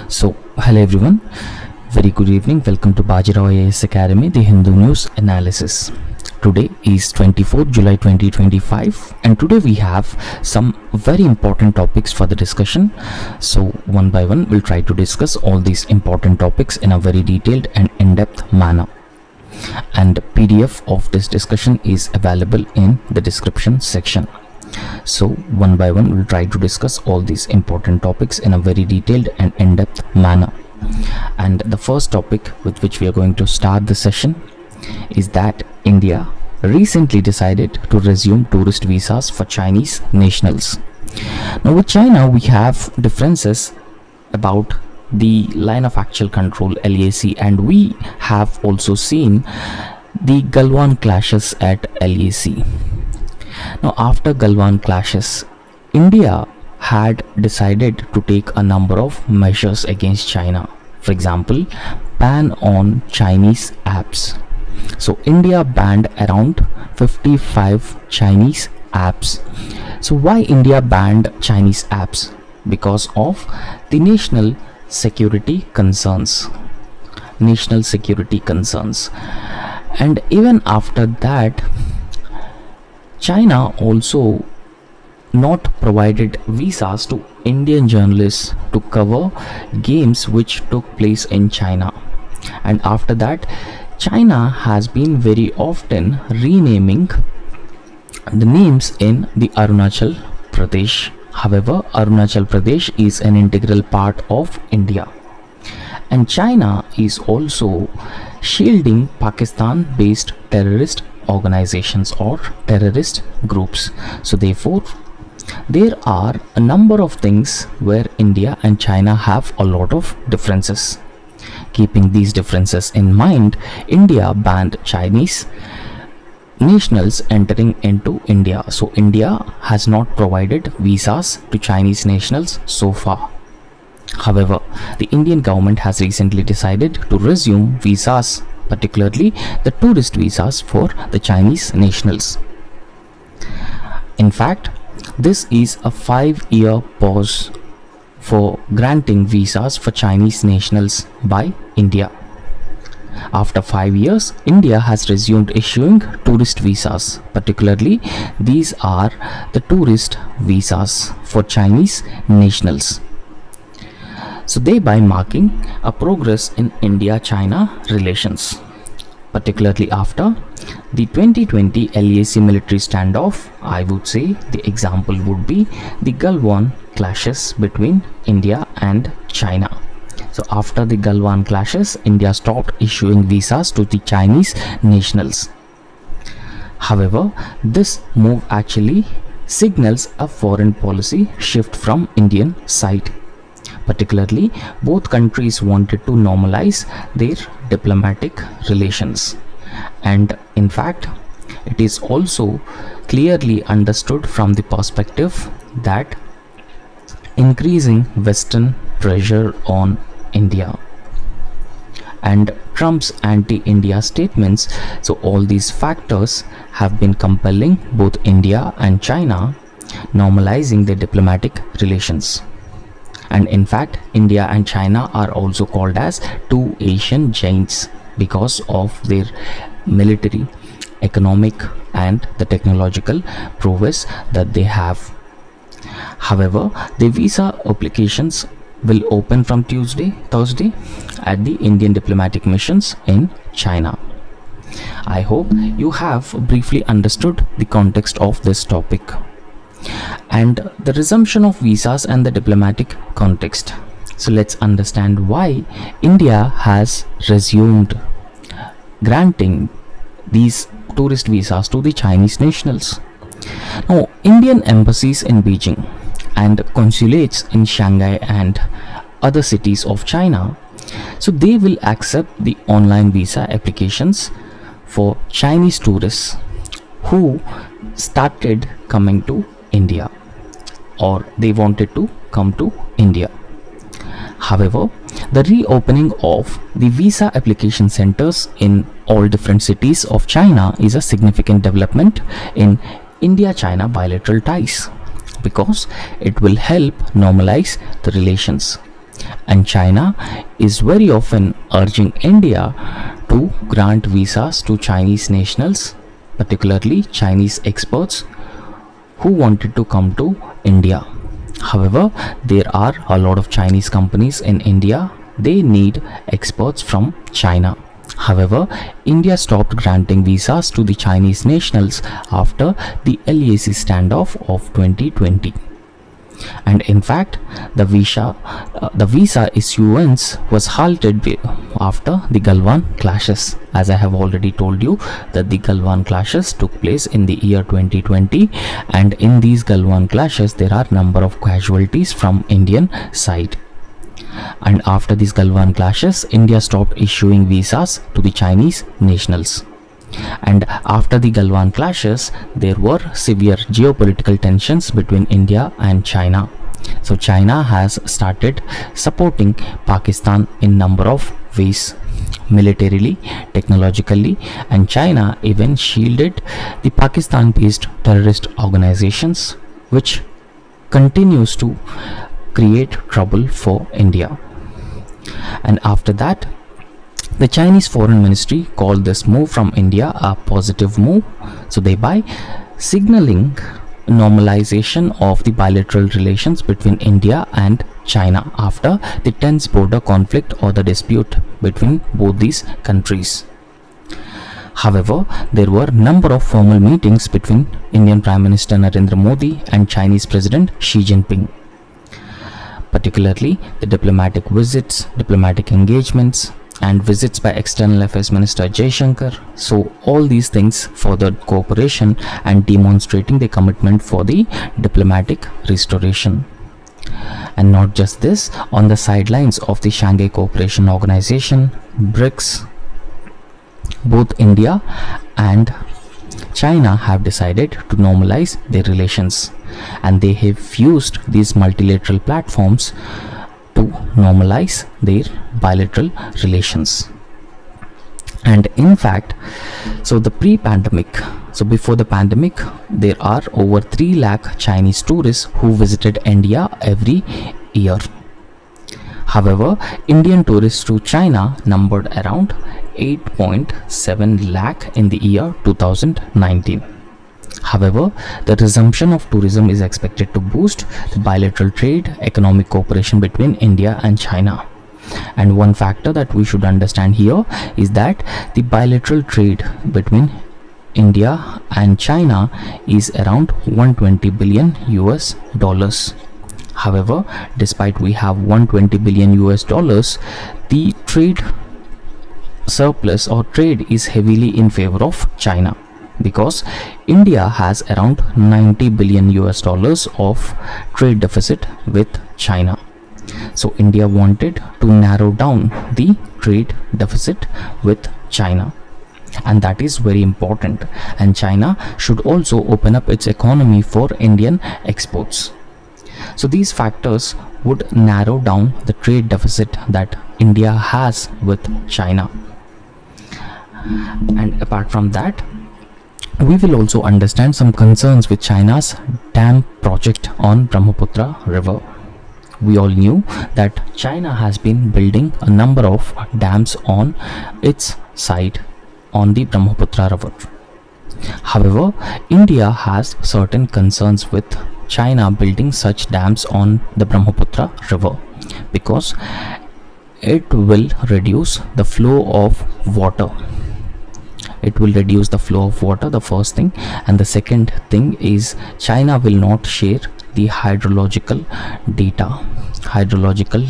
Hello everyone. Very good evening. Welcome to BAJIRAO IAS Academy, the Hindu News Analysis. Today is 24th July 2025, and today we have some very important topics for the discussion. So, one by one, we'll try to discuss all these important topics in a very detailed and in-depth manner. And PDF of this discussion is available in the description section. So one by one we'll try to discuss all these important topics in a very detailed and in-depth manner. And the first topic with which we are going to start the session is that India recently decided to resume tourist visas for Chinese nationals. Now with China we have differences about the line of actual control LAC, and we have also seen the Galwan clashes at LAC. Now after Galwan clashes, India had decided to take a number of measures against China. For example, ban on Chinese apps. So India banned around 55 Chinese apps. So why India banned Chinese apps? Because of the national security concerns. And even after that, China also not provided visas to Indian journalists to cover games which took place in China. And after that, China has been very often renaming the names in the Arunachal Pradesh. However, Arunachal Pradesh is an integral part of India. And China is also shielding Pakistan-based terrorist organizations or terrorist groups. So therefore, there are a number of things where India and China have a lot of differences. Keeping these differences in mind, India banned Chinese nationals entering into India. So India has not provided visas to Chinese nationals so far. However, the Indian government has recently decided to resume visas, particularly the tourist visas for the Chinese nationals. In fact, this is a 5-year pause for granting visas for Chinese nationals by India. After 5 years, India has resumed issuing tourist visas. Particularly, these are the tourist visas for Chinese nationals. So thereby marking a progress in India-China relations. Particularly after the 2020 LAC military standoff, I would say the example would be the Galwan clashes between India and China. So after the Galwan clashes, India stopped issuing visas to the Chinese nationals. However, this move actually signals a foreign policy shift from Indian side. Particularly, both countries wanted to normalize their diplomatic relations. And in fact, it is also clearly understood from the perspective that increasing Western pressure on India and Trump's anti-India statements, so all these factors have been compelling both India and China normalizing their diplomatic relations. And in fact, India and China are also called as two Asian giants because of their military, economic and the technological prowess that they have. However, the visa applications will open from Thursday at the Indian diplomatic missions in China. I hope you have briefly understood the context of this topic and the resumption of visas and the diplomatic context. So let's understand why India has resumed granting these tourist visas to the Chinese nationals. Now, Indian embassies in Beijing and consulates in Shanghai and other cities of China, so they will accept the online visa applications for Chinese tourists who started coming to India or they wanted to come to India. However, the reopening of the visa application centers in all different cities of China is a significant development in India-China bilateral ties because it will help normalize the relations. and China is very often urging India to grant visas to Chinese nationals, particularly Chinese experts who wanted to come to India. However, there are a lot of Chinese companies in India. They need experts from China. However, India stopped granting visas to the Chinese nationals after the LAC standoff of 2020. And in fact, the visa issuance was halted after the Galwan clashes. As I have already told you that the Galwan clashes took place in the year 2020, and in these Galwan clashes there are number of casualties from Indian side. And after these Galwan clashes, India stopped issuing visas to the Chinese nationals. And after the Galwan clashes, there were severe geopolitical tensions between India and China. So China has started supporting Pakistan in number of ways, militarily, technologically, and China even shielded the Pakistan-based terrorist organizations, which continues to create trouble for India. And after that, the Chinese Foreign Ministry called this move from India a positive move, so thereby signaling normalization of the bilateral relations between India and China after the tense border conflict or the dispute between both these countries. However, there were number of formal meetings between Indian Prime Minister Narendra Modi and Chinese President Xi Jinping, particularly the diplomatic visits, diplomatic engagements, and visits by External Affairs Minister Jaishankar. So all these things furthered cooperation and demonstrating the commitment for the diplomatic restoration. And not just this, on the sidelines of the Shanghai Cooperation Organization, BRICS, both India and China have decided to normalize their relations, and they have used these multilateral platforms to normalize their bilateral relations. And in fact, so the pre-pandemic, so before the pandemic, there are over 3 lakh Chinese tourists who visited India every year. However, Indian tourists to China numbered around 8.7 lakh in the year 2019. However, the resumption of tourism is expected to boost the bilateral trade, economic cooperation between India and China. And one factor that we should understand here is that the bilateral trade between India and China is around 120 billion US dollars. However, despite we have 120 billion US dollars, the trade surplus or trade is heavily in favor of China, because India has around 90 billion US dollars of trade deficit with China. So India wanted to narrow down the trade deficit with China, and that is very important, and China should also open up its economy for Indian exports. So these factors would narrow down the trade deficit that India has with China. And apart from that, we will also understand some concerns with China's dam project on Brahmaputra river. We all knew that China has been building a number of dams on its side on the Brahmaputra river. However, India has certain concerns with China building such dams on the Brahmaputra river, because it will reduce the flow of water. It will reduce the flow of water, the first thing, and the second thing is China will not share the hydrological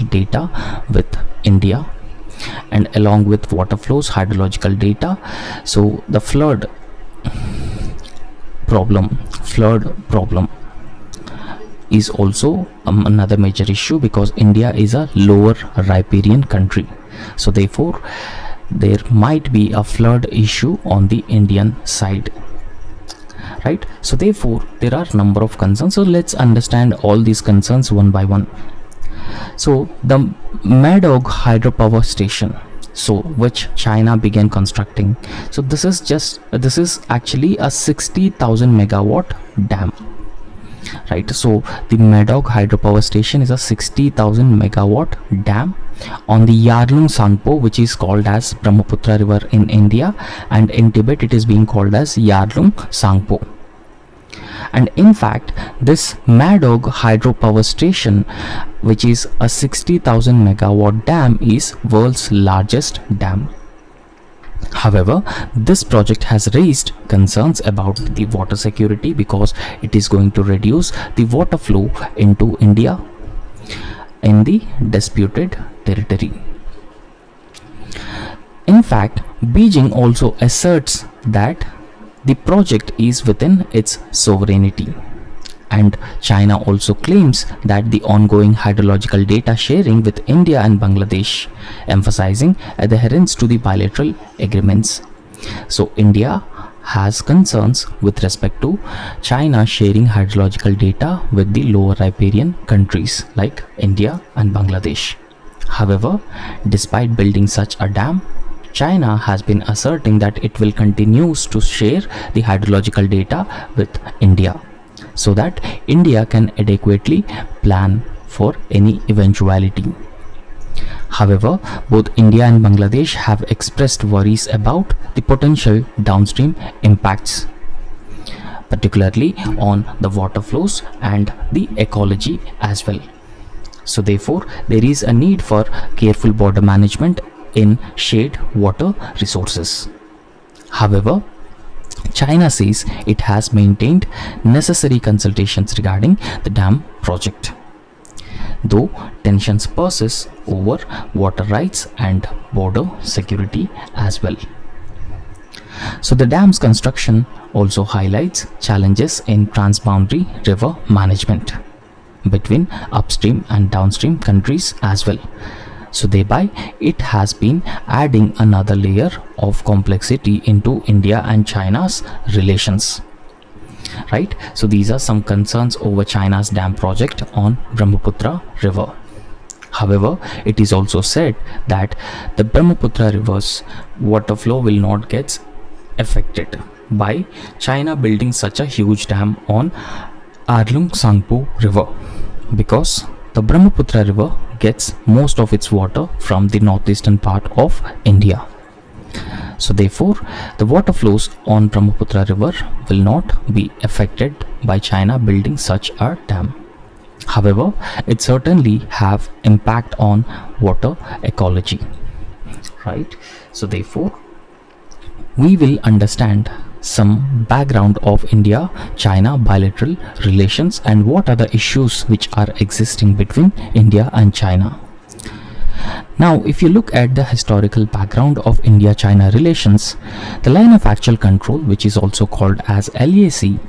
data with India, and along with water flows, hydrological data. So the flood problem is also another major issue, because India is a lower riparian country, so therefore there might be a flood issue on the Indian side, right? So therefore there are number of concerns. So let's understand all these concerns one by one. So the Madog hydropower station, so which China began constructing, so this is actually a 60,000 megawatt dam, right? So the Madog hydropower station is a 60,000 megawatt dam on the Yarlung Sangpo, which is called as Brahmaputra river in India, and in Tibet it is being called as Yarlung Sangpo. And in fact, this Madog hydropower station, which is a 60,000 megawatt dam, is world's largest dam. However, this project has raised concerns about the water security because it is going to reduce the water flow into India in the disputed territory. In fact, Beijing also asserts that the project is within its sovereignty, and China also claims that the ongoing hydrological data sharing with India and Bangladesh, emphasizing adherence to the bilateral agreements. So India has concerns with respect to China sharing hydrological data with the lower riparian countries like India and Bangladesh. However, despite building such a dam, China has been asserting that it will continue to share the hydrological data with India, so that India can adequately plan for any eventuality. However, both India and Bangladesh have expressed worries about the potential downstream impacts, particularly on the water flows and the ecology as well. So therefore, there is a need for careful border management in shared water resources. However, China says it has maintained necessary consultations regarding the dam project, though tensions persist over water rights and border security as well. So the dam's construction also highlights challenges in transboundary river management between upstream and downstream countries as well. So thereby it has been adding another layer of complexity into India and China's relations, right? So these are some concerns over China's dam project on Brahmaputra river. However, it is also said that the Brahmaputra river's water flow will not get affected by China building such a huge dam on Yarlung Sangpo river, because the Brahmaputra river gets most of its water from the northeastern part of India. So therefore, the water flows on Brahmaputra river will not be affected by China building such a dam. However, it certainly have impact on water ecology, right? So therefore, we will understand some background of India-China bilateral relations and what are the issues which are existing between India and China. Now, if you look at the historical background of India-China relations, the line of actual control, which is also called as LAC,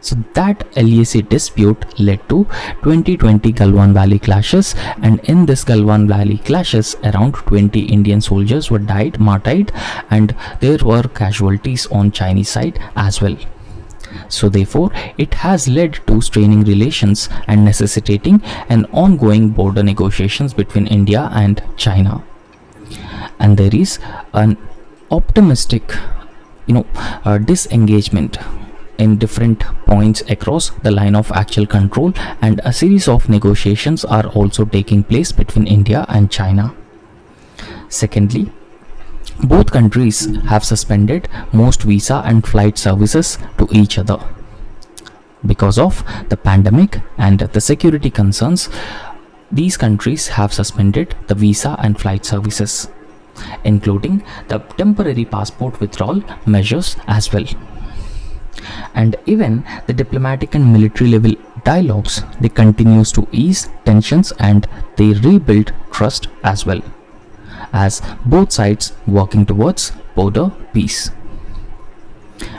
so that LAC dispute led to 2020 Galwan Valley clashes, and in this Galwan Valley clashes around 20 Indian soldiers were martyred, and there were casualties on Chinese side as well. So therefore, it has led to straining relations and necessitating an ongoing border negotiations between India and China. And there is an optimistic, disengagement in different points across the line of actual control, and a series of negotiations are also taking place between India and China. Secondly, both countries have suspended most visa and flight services to each other because of the pandemic and the security concerns. These countries have suspended the visa and flight services, including the temporary passport withdrawal measures as well. And even the diplomatic and military level dialogues, they continues to ease tensions and they rebuild trust as well, as both sides working towards border peace.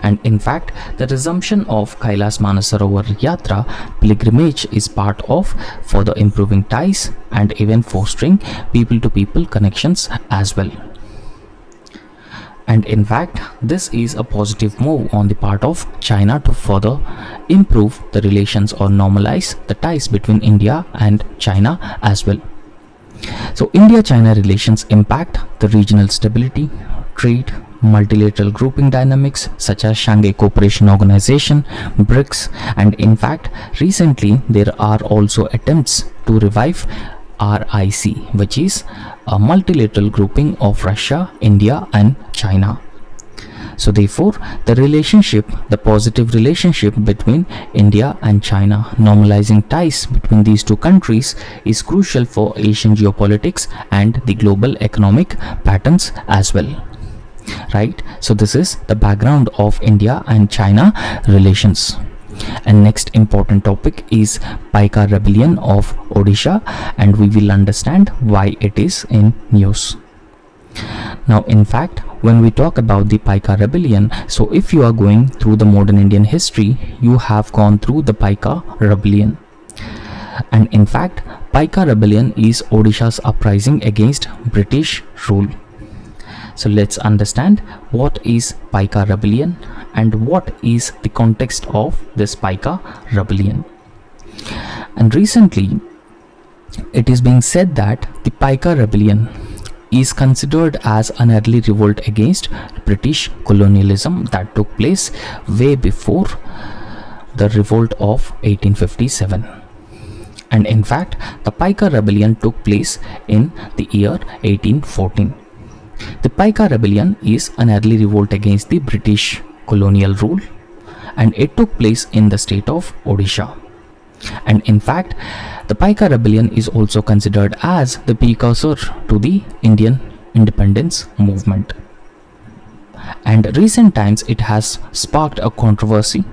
And in fact, the resumption of Kailas Manasarovar Yatra pilgrimage is part of further improving ties and even fostering people-to-people connections as well. And in fact, this is a positive move on the part of China to further improve the relations or normalize the ties between India and China as well. So India-China relations impact the regional stability, trade, multilateral grouping dynamics such as Shanghai Cooperation Organization, BRICS, and in fact, recently there are also attempts to revive RIC, which is a multilateral grouping of Russia, India, and China. So therefore, the positive relationship between India and China, normalizing ties between these two countries is crucial for Asian geopolitics and the global economic patterns as well. Right? So this is the background of India and China relations. And next important topic is Paika rebellion of Odisha, and we will understand why it is in news. Now in fact, when we talk about the Paika rebellion, so if you are going through the modern Indian history, you have gone through the Paika rebellion. And in fact, Paika rebellion is Odisha's uprising against British rule. So let's understand what is Paika rebellion and what is the context of this Paika rebellion. And recently, it is being said that the Paika rebellion is considered as an early revolt against British colonialism that took place way before the revolt of 1857. And in fact, the Paika rebellion took place in the year 1814. The Paika rebellion is an early revolt against the British colonial rule, and it took place in the state of Odisha. And in fact, the Paika rebellion is also considered as the precursor to the Indian independence movement. And recent times it has sparked a controversy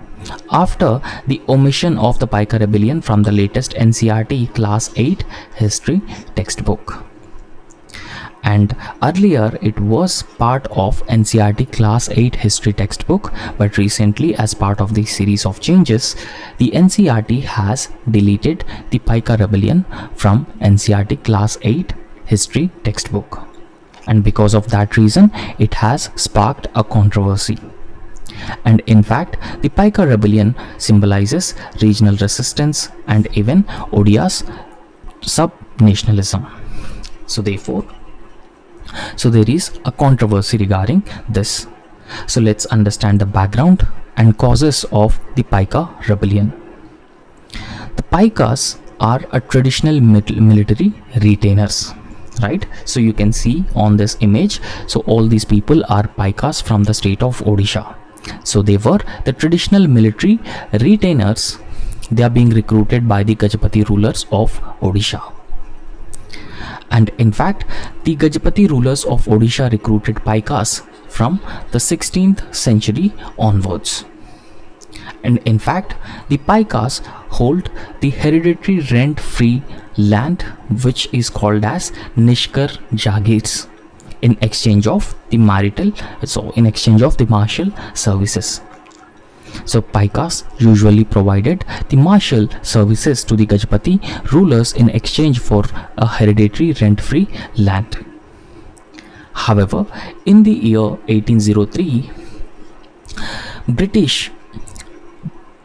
after the omission of the Paika rebellion from the latest NCERT Class 8 history textbook. And earlier it was part of NCERT Class 8 history textbook, but recently, as part of the series of changes, the NCERT has deleted the Paika rebellion from NCERT Class 8 history textbook, and because of that reason it has sparked a controversy. And in fact, the Paika rebellion symbolizes regional resistance and even Odia's sub-nationalism. So there is a controversy regarding this. So let's understand the background and causes of the Paika rebellion. The Paikas are a traditional military retainers, right? So you can see on this image, so all these people are Paikas from the state of Odisha. So they were the traditional military retainers. They are being recruited by the Gajapati rulers of Odisha. And in fact, the Gajapati rulers of Odisha recruited Paikas from the 16th century onwards. And in fact, the Paikas hold the hereditary rent-free land which is called as Nishkar Jagirs in exchange of the martial services. So Paikas usually provided the martial services to the Gajapati rulers in exchange for a hereditary rent-free land. However, in the year 1803, British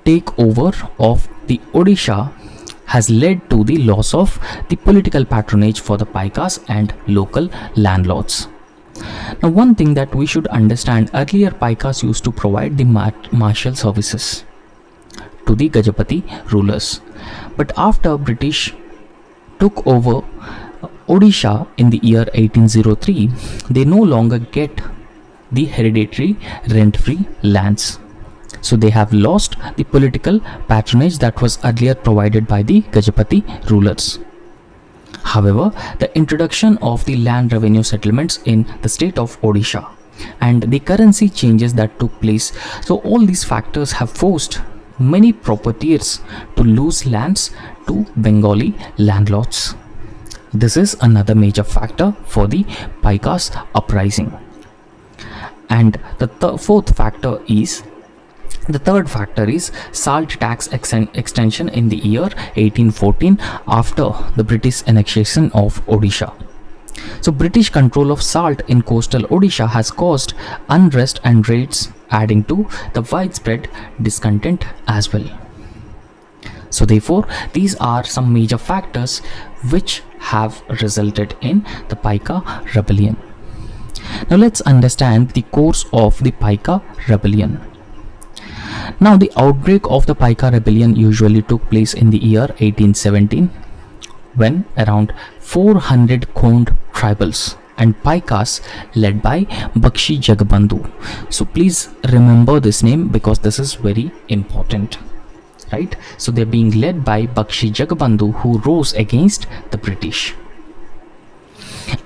takeover of the Odisha has led to the loss of the political patronage for the Paikas and local landlords. Now, one thing that we should understand, earlier Paikas used to provide the martial services to the Gajapati rulers, but after British took over Odisha in the year 1803, they no longer get the hereditary rent-free lands. So they have lost the political patronage that was earlier provided by the Gajapati rulers. However, the introduction of the land revenue settlements in the state of Odisha and the currency changes that took place, so all these factors have forced many proprietors to lose lands to Bengali landlords. This is another major factor for the Paikas uprising. And the third factor is salt tax extension in the year 1814 after the British annexation of Odisha. So British control of salt in coastal Odisha has caused unrest and raids, adding to the widespread discontent as well. So therefore, these are some major factors which have resulted in the Paika rebellion. Now let's understand the course of the Paika rebellion. Now the outbreak of the Paika rebellion usually took place in the year 1817, when around 400 Khond tribals and Paikas led by Bakshi Jagabandhu. So please remember this name because this is very important, right? So they're being led by Bakshi Jagabandhu, who rose against the British.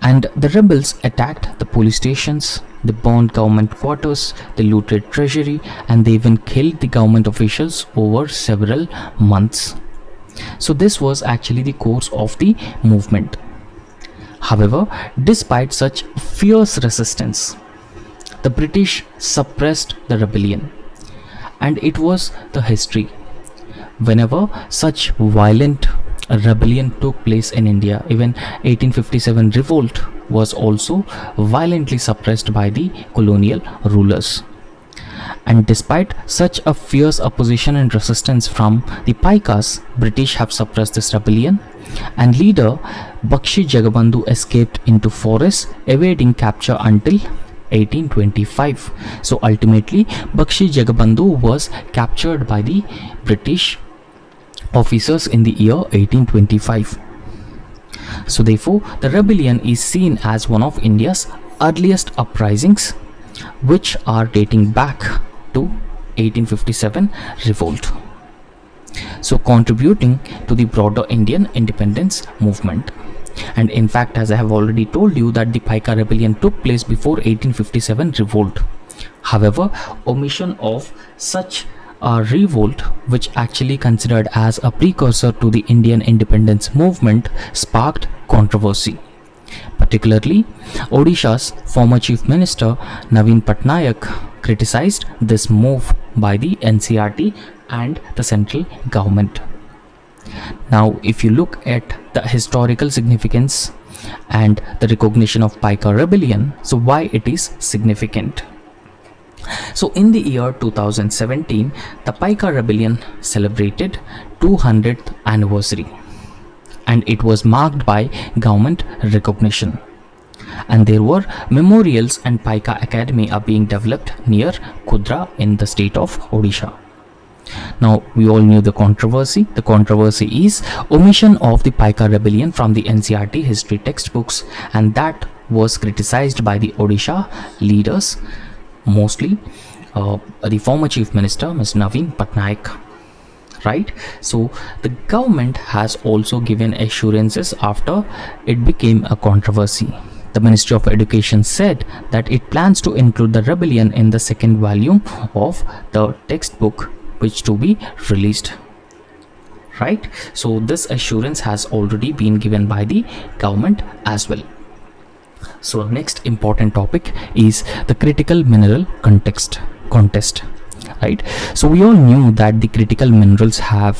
And the rebels attacked the police stations, they burned government quarters, they looted treasury, and they even killed the government officials over several months. So this was actually the course of the movement. However, despite such fierce resistance, the British suppressed the rebellion, and it was the history. Whenever such violent rebellion took place in India, even 1857 revolt was also violently suppressed by the colonial rulers. And despite such a fierce opposition and resistance from the Paikas, British have suppressed this rebellion, and leader Bakshi Jagabandhu escaped into forests, evading capture until 1825. So ultimately Bakshi Jagabandhu was captured by the British officers in the year 1825. So therefore the rebellion is seen as one of India's earliest uprisings, which are dating back to 1857 revolt, so contributing to the broader Indian independence movement. And in fact, as I have already told you, that the Paika rebellion took place before 1857 revolt. However, omission of such a revolt, which actually considered as a precursor to the Indian independence movement, sparked controversy. Particularly, Odisha's former Chief Minister Naveen Patnaik criticized this move by the NCRT and the central government. Now, if you look at the historical significance and the recognition of Paika rebellion, so why it is significant? So in the year 2017, the Paika rebellion celebrated 200th anniversary, and it was marked by government recognition. And there were memorials and Paika Academy are being developed near Kudra in the state of Odisha. Now, we all knew the controversy. The controversy is omission of the Paika rebellion from the NCRT history textbooks, and that was criticized by the Odisha leaders, mostly the former Chief Minister Ms. Naveen Patnaik. Right? So the government has also given assurances after it became a controversy. The Ministry of Education said that it plans to include the rebellion in the second volume of the textbook, which to be released. Right? So this assurance has already been given by the government as well. So next important topic is the critical mineral contest. Right? So we all knew that the critical minerals have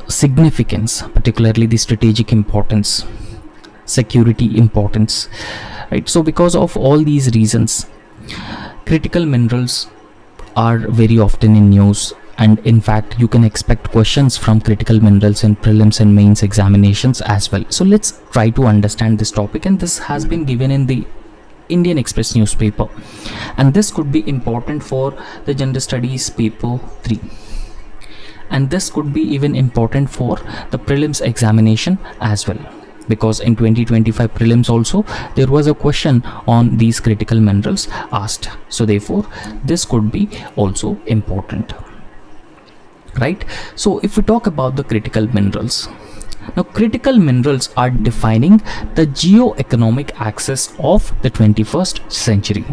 significance, particularly the strategic importance, security importance, right? So because of all these reasons, critical minerals are very often in news, and in fact you can expect questions from critical minerals in prelims and mains examinations as well. So let's try to understand this topic, and this has been given in the Indian Express newspaper, and this could be important for the General Studies paper 3, and this could be even important for the prelims examination as well, because in 2025 prelims also there was a question on these critical minerals asked. So therefore this could be also important, right? So if we talk about the critical minerals, now critical minerals are defining the geo-economic axis of the 21st century,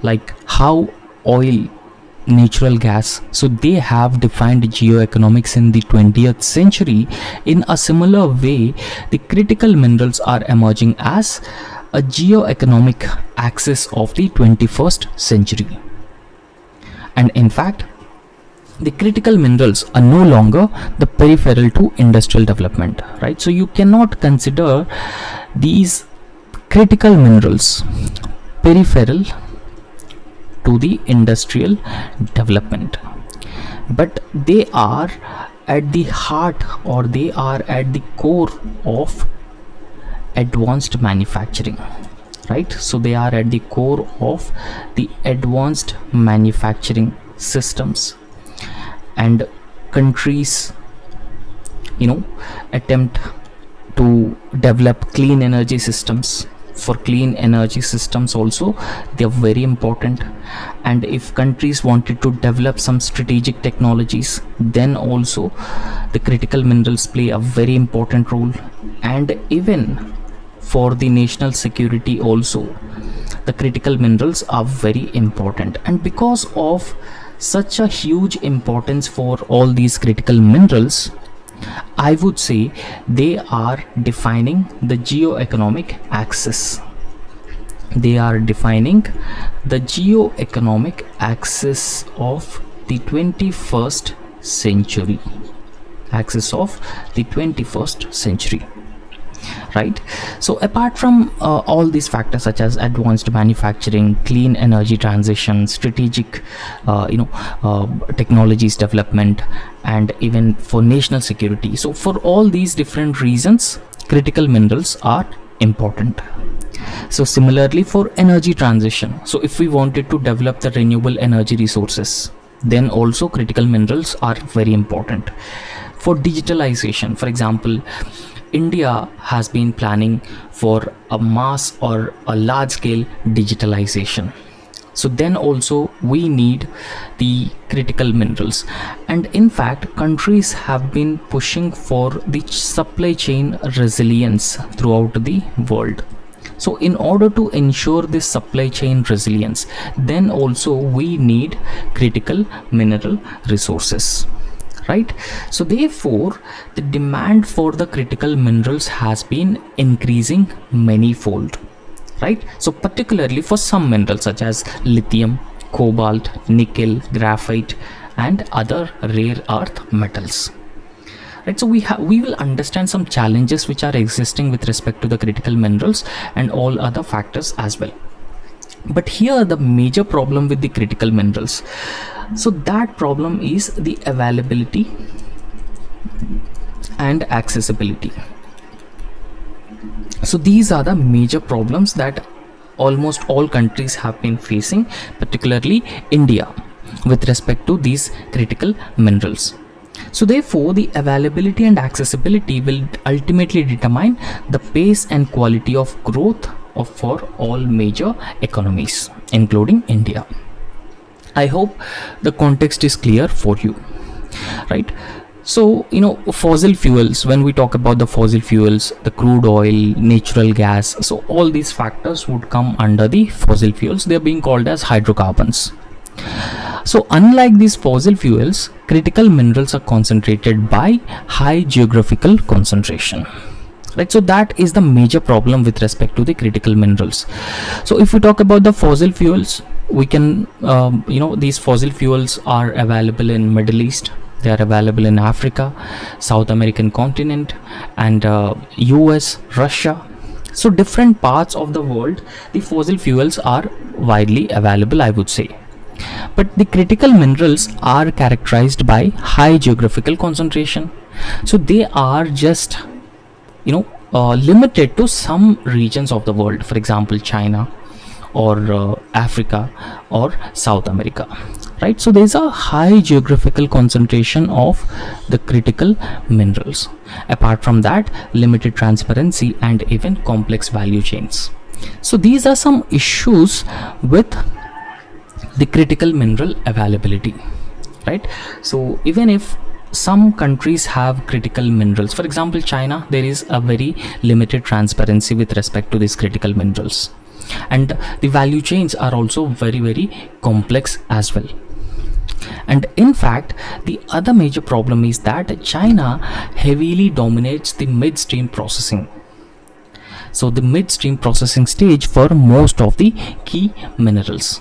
like how oil, natural gas, so they have defined geoeconomics in the 20th century. In a similar way, the critical minerals are emerging as a geo-economic axis of the 21st century. And in fact, the critical minerals are no longer the peripheral to industrial development, right? So you cannot consider these critical minerals peripheral to the industrial development, but they are at the heart, or they are at the core of advanced manufacturing, right? So they are at the core of the advanced manufacturing systems, and countries, you know, attempt to develop clean energy systems. For clean energy systems also, they are very important. And if countries wanted to develop some strategic technologies, then also the critical minerals play a very important role. And even for the national security also, the critical minerals are very important. And because of such a huge importance for all these critical minerals, I would say they are defining the geo-economic axis. They are defining the geo-economic axis of the 21st century. Axis of the 21st century. Right? So apart from all these factors such as advanced manufacturing, clean energy transition, strategic technologies development, and even for national security, so for all these different reasons, critical minerals are important. So similarly for energy transition, so if we wanted to develop the renewable energy resources, then also critical minerals are very important. For digitalization, for example, India has been planning for a mass or a large scale digitalization. So then also we need the critical minerals. And in fact, countries have been pushing for the supply chain resilience throughout the world. So in order to ensure this supply chain resilience, then also we need critical mineral resources. Right? So therefore, the demand for the critical minerals has been increasing manifold. Right? So particularly for some minerals such as lithium, cobalt, nickel, graphite, and other rare earth metals. Right? So we will understand some challenges which are existing with respect to the critical minerals and all other factors as well. But here the major problem with the critical minerals, so that problem is the availability and accessibility. So these are the major problems that almost all countries have been facing, particularly India, with respect to these critical minerals. So therefore, the availability and accessibility will ultimately determine the pace and quality of growth for all major economies, including India. I hope the context is clear for you, right? So, fossil fuels, when we talk about the fossil fuels, the crude oil, natural gas, so all these factors would come under the fossil fuels. They are being called as hydrocarbons. So unlike these fossil fuels, critical minerals are concentrated by high geographical concentration. Right, so that is the major problem with respect to the critical minerals. So if we talk about the fossil fuels, we can these fossil fuels are available in Middle East, they are available in Africa, South American continent, and US, Russia. So different parts of the world, the fossil fuels are widely available, I would say. But the critical minerals are characterized by high geographical concentration. So they are just limited to some regions of the world, for example China or Africa or South America, right? So there's a high geographical concentration of the critical minerals. Apart from that, limited transparency and even complex value chains. So these are some issues with the critical mineral availability, right? So even if some countries have critical minerals, for example China, there is a very limited transparency with respect to these critical minerals, and the value chains are also very, very complex as well. And in fact, the other major problem is that China heavily dominates the midstream processing. So the midstream processing stage for most of the key minerals,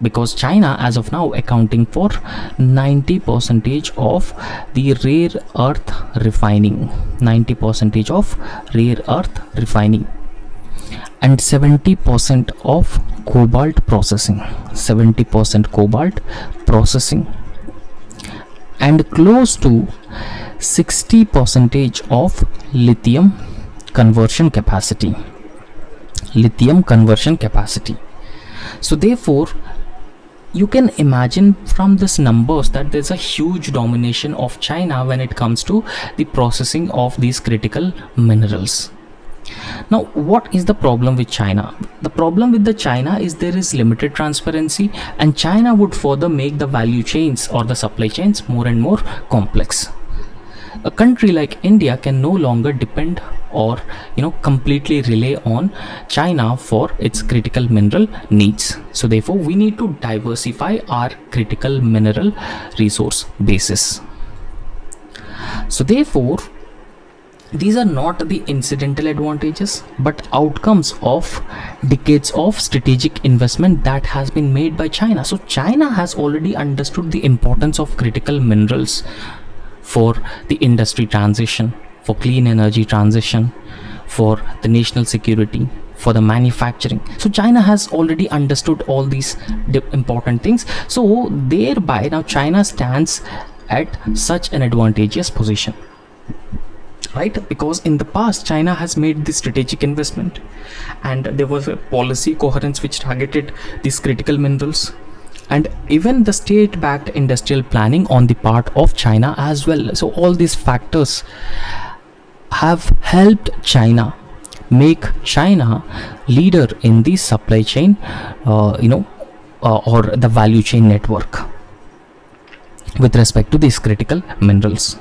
because China as of now accounting for 90% of the rare earth refining, 90% of rare earth refining, and 70% of cobalt processing, 70% cobalt processing, and close to 60% of lithium conversion capacity. lithium conversion capacity. So therefore, you can imagine from this numbers that there's a huge domination of China when it comes to the processing of these critical minerals. Now, what is the problem with China? The problem with the China is there is limited transparency, and China would further make the value chains or the supply chains more and more complex. A country like India can no longer depend or completely rely on China for its critical mineral needs. So therefore, we need to diversify our critical mineral resource basis. So therefore, these are not the incidental advantages but outcomes of decades of strategic investment that has been made by China. So China has already understood the importance of critical minerals for the industry transition, for clean energy transition, for the national security, for the manufacturing. So China has already understood all these important things. So thereby now China stands at such an advantageous position, right? Because in the past China has made this strategic investment, and there was a policy coherence which targeted these critical minerals, and even the state-backed industrial planning on the part of China as well. So all these factors have helped China make China leader in the supply chain or the value chain network with respect to these critical minerals,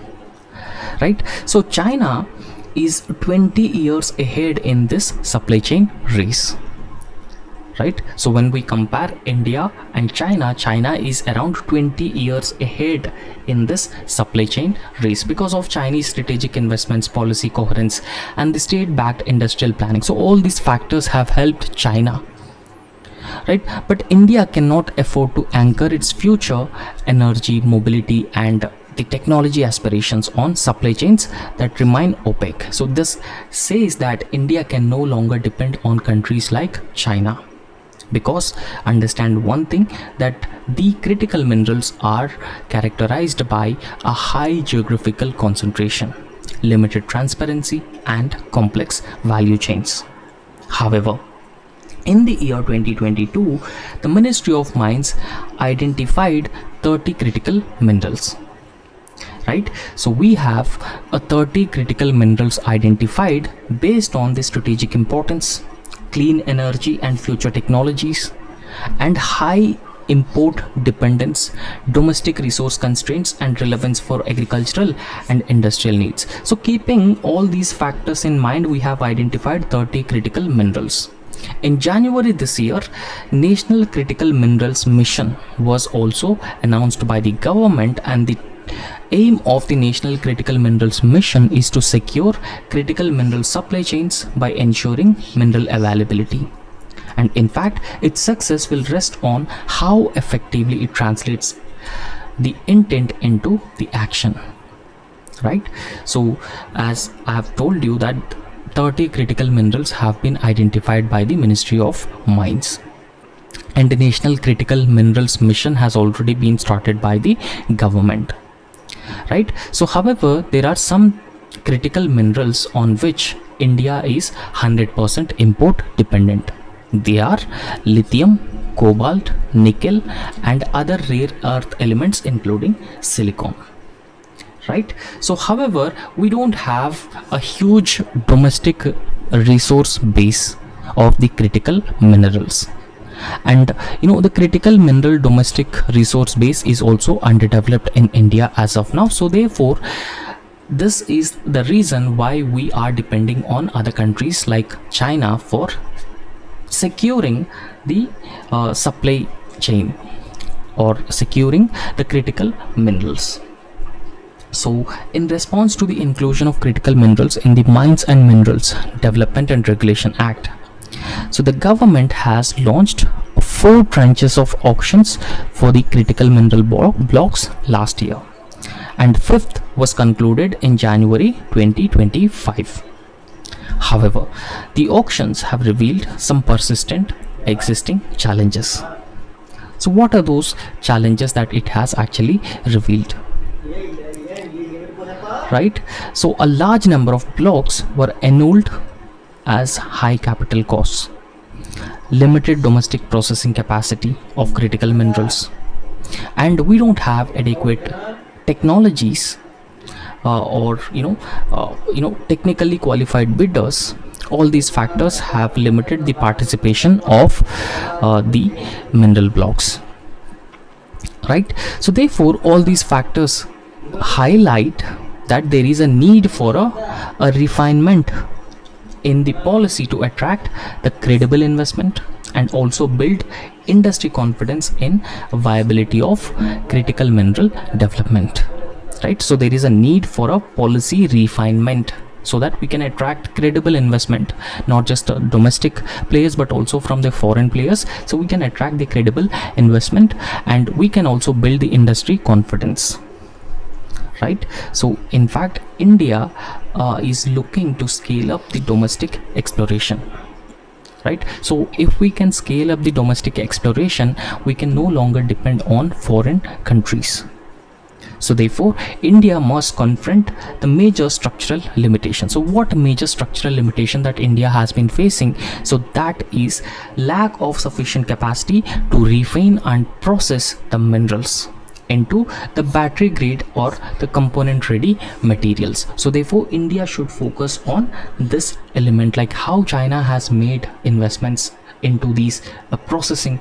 right? So China is 20 years ahead in this supply chain race, right? So when we compare India and China, China is around 20 years ahead in this supply chain race because of Chinese strategic investments, policy coherence, and the state-backed industrial planning. So all these factors have helped China, right? But India cannot afford to anchor its future energy, mobility, and the technology aspirations on supply chains that remain opaque. So this says that India can no longer depend on countries like China, because understand one thing, that the critical minerals are characterized by a high geographical concentration, limited transparency, and complex value chains. However, in the year 2022, the Ministry of Mines identified 30 critical minerals, right? So we have a 30 critical minerals identified based on the strategic importance, clean energy and future technologies, and high import dependence, domestic resource constraints, and relevance for agricultural and industrial needs. So keeping all these factors in mind, we have identified 30 critical minerals. In January this year, National Critical Minerals Mission was also announced by the government, and the aim of the National Critical Minerals Mission is to secure critical mineral supply chains by ensuring mineral availability. And in fact, its success will rest on how effectively it translates the intent into the action, right? So as I have told you that 30 critical minerals have been identified by the Ministry of Mines, and the National Critical Minerals Mission has already been started by the government, right? So however, there are some critical minerals on which India is 100% import dependent. They are lithium, cobalt, nickel, and other rare earth elements including silicon, right? So however, we don't have a huge domestic resource base of the critical minerals, and the critical mineral domestic resource base is also underdeveloped in India as of now. So therefore, this is the reason why we are depending on other countries like China for securing the supply chain or securing the critical minerals. So in response to the inclusion of critical minerals in the Mines and Minerals Development and Regulation Act, so the government has launched 4 tranches of auctions for the critical mineral blocks last year, and 5th was concluded in January 2025. However, the auctions have revealed some persistent existing challenges. So what are those challenges that it has actually revealed? Right? So a large number of blocks were annulled as high capital costs, limited domestic processing capacity of critical minerals, and we don't have adequate technologies or technically qualified bidders. All these factors have limited the participation of the mineral blocks, right? So therefore all these factors highlight that there is a need for a refinement in the policy to attract the credible investment and also build industry confidence in viability of critical mineral development, right? So there is a need for a policy refinement so that we can attract credible investment, not just domestic players but also from the foreign players. So we can attract the credible investment and we can also build the industry confidence, right? So in fact India is looking to scale up the domestic exploration, right? So if we can scale up the domestic exploration, we can no longer depend on foreign countries. So therefore India must confront the major structural limitations. So what major structural limitation that India has been facing? So that is lack of sufficient capacity to refine and process the minerals into the battery grade or the component ready materials. So therefore India should focus on this element, like how China has made investments into these processing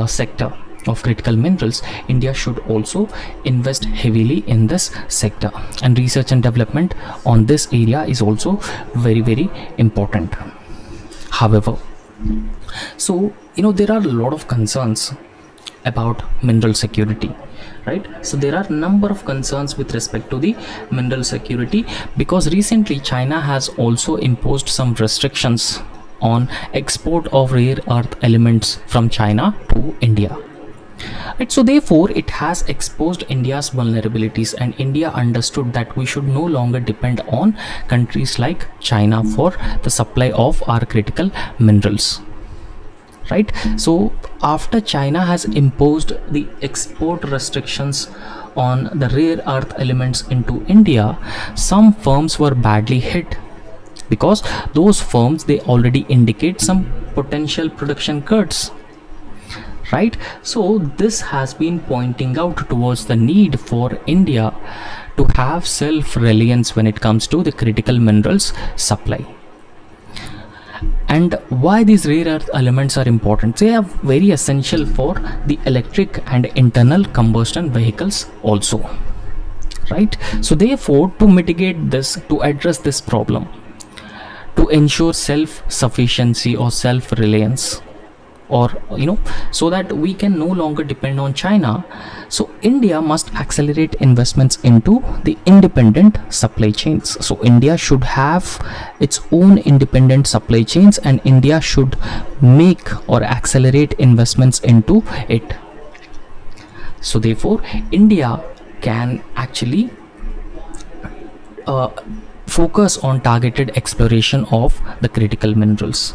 sector of critical minerals. India should also invest heavily in this sector, and research and development on this area is also very, very important. However, so there are a lot of concerns about mineral security, right? So there are a number of concerns with respect to the mineral security, because recently China has also imposed some restrictions on export of rare earth elements from China to India, right? So therefore it has exposed India's vulnerabilities, and India understood that we should no longer depend on countries like China for the supply of our critical minerals, right? So after China has imposed the export restrictions on the rare earth elements into India, some firms were badly hit, because those firms, they already indicate some potential production cuts, right? So this has been pointing out towards the need for India to have self-reliance when it comes to the critical minerals supply. And why these rare earth elements are important? They are very essential for the electric and internal combustion vehicles also, right? So therefore, to mitigate this, to address this problem, to ensure self-sufficiency or self-reliance, or so that we can no longer depend on China, so India must accelerate investments into the independent supply chains. So India should have its own independent supply chains, and India should make or accelerate investments into it. So therefore India can actually focus on targeted exploration of the critical minerals,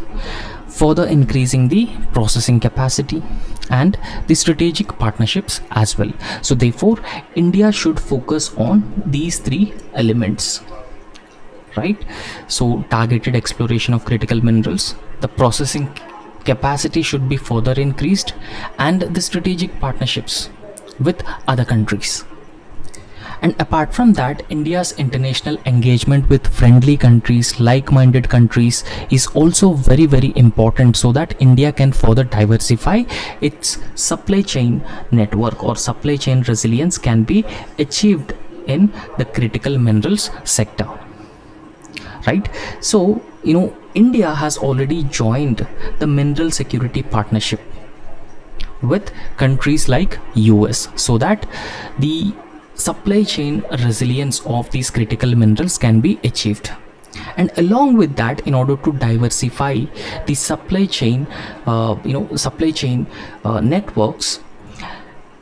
further increasing the processing capacity and the strategic partnerships as well. So therefore India should focus on these three elements, right? So targeted exploration of critical minerals, the processing capacity should be further increased, and the strategic partnerships with other countries. And apart from that, India's international engagement with friendly countries, like-minded countries, is also very, very important, so that India can further diversify its supply chain network, or supply chain resilience can be achieved in the critical minerals sector, right? So India has already joined the mineral security partnership with countries like US, so that the supply chain resilience of these critical minerals can be achieved. And along with that, in order to diversify the supply chain networks,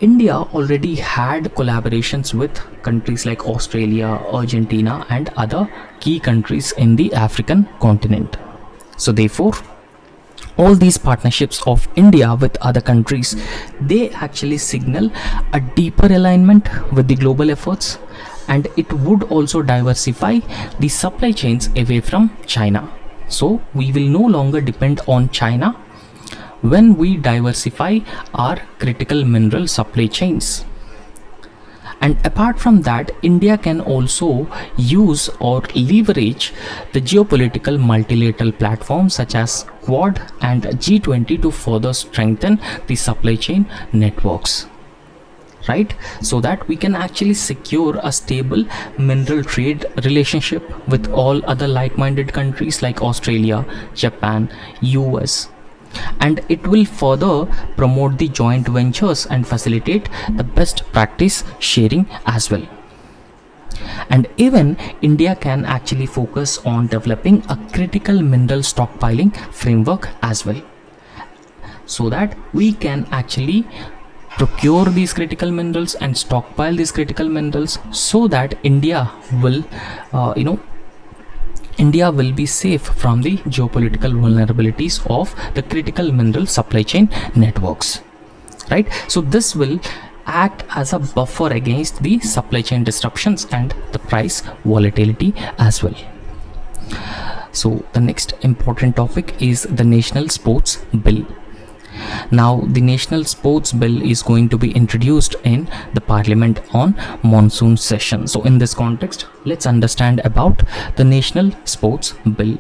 India already had collaborations with countries like Australia, Argentina, and other key countries in the African continent. So therefore all these partnerships of India with other countries, they actually signal a deeper alignment with the global efforts, and it would also diversify the supply chains away from China. So we will no longer depend on China when we diversify our critical mineral supply chains. And apart from that, India can also use or leverage the geopolitical multilateral platforms such as Quad and G20 to further strengthen the supply chain networks, right? So that we can actually secure a stable mineral trade relationship with all other like-minded countries like Australia, Japan, US, and it will further promote the joint ventures and facilitate the best practice sharing as well. And even India can actually focus on developing a critical mineral stockpiling framework as well, so that we can actually procure these critical minerals and stockpile these critical minerals, so that India will India will be safe from the geopolitical vulnerabilities of the critical mineral supply chain networks, right? So this will act as a buffer against the supply chain disruptions and the price volatility as well. So the next important topic is the National Sports Bill. Now the National Sports Bill is going to be introduced in the Parliament on monsoon session. So in this context, let's understand about the National Sports Bill.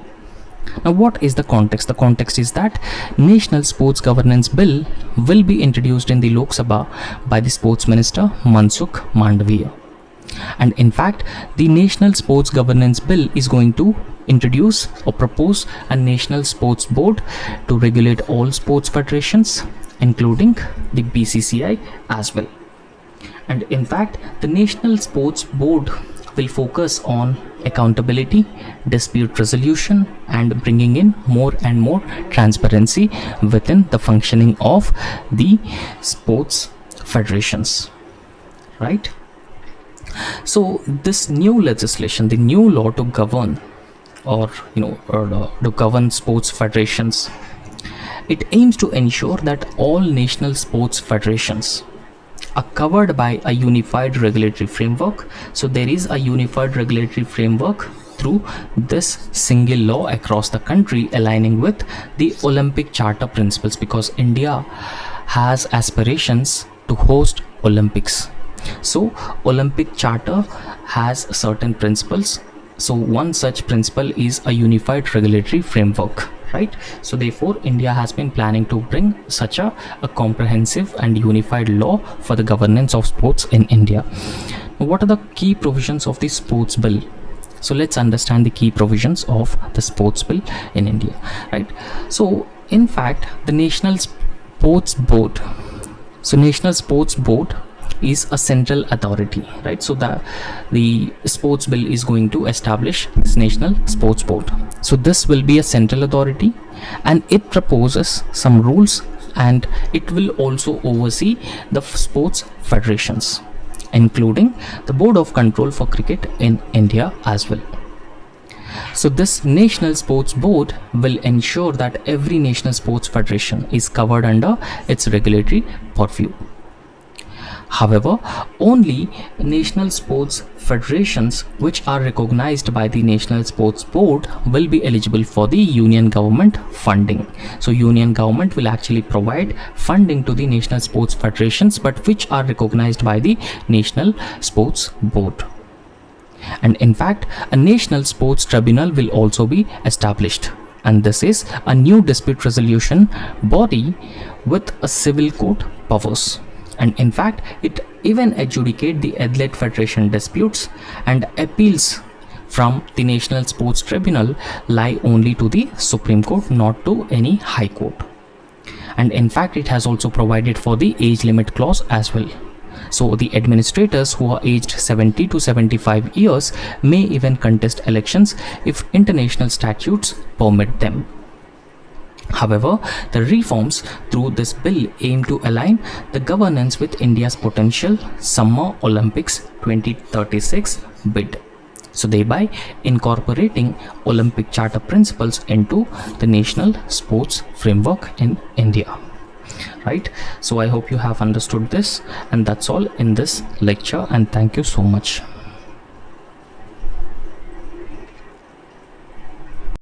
Now what is the context? The context is that National Sports Governance Bill will be introduced in the Lok Sabha by the Sports Minister Mansukh Mandaviya. And in fact, the National Sports Governance Bill is going to introduce or propose a national sports board to regulate all sports federations, including the BCCI as well. And in fact, the National Sports Board will focus on accountability, dispute resolution, and bringing in more and more transparency within the functioning of the sports federations, right? So this new legislation, the new law to govern to govern sports federations, it aims to ensure that all national sports federations are covered by a unified regulatory framework. So there is a unified regulatory framework through this single law across the country, aligning with the Olympic Charter principles, because India has aspirations to host Olympics. So Olympic Charter has certain principles. So one such principle is a unified regulatory framework, right? So therefore India has been planning to bring such a comprehensive and unified law for the governance of sports in India. What are the key provisions of the sports bill? So let's understand the key provisions of the sports bill in India, right? So in fact, the National Sports Board is a central authority, right? So the sports bill is going to establish this National Sports Board. So this will be a central authority, and it proposes some rules, and it will also oversee the sports federations, including the Board of Control for Cricket in India as well. So this National Sports Board will ensure that every national sports federation is covered under its regulatory purview. However, only national sports federations which are recognized by the National Sports Board will be eligible for the union government funding. So union government will actually provide funding to the national sports federations, but which are recognized by the National Sports Board. And in fact, a national sports tribunal will also be established, and this is a new dispute resolution body with a civil court powers. And in fact, it even adjudicate the athlete federation disputes, and appeals from the National Sports Tribunal lie only to the Supreme Court, not to any High Court. And in fact, it has also provided for the age limit clause as well. So the administrators who are aged 70 to 75 years may even contest elections if international statutes permit them. However, the reforms through this bill aim to align the governance with India's potential Summer Olympics 2036 bid, so thereby incorporating Olympic Charter principles into the national sports framework in India. Right? So I hope you have understood this, and that's all in this lecture, and thank you so much.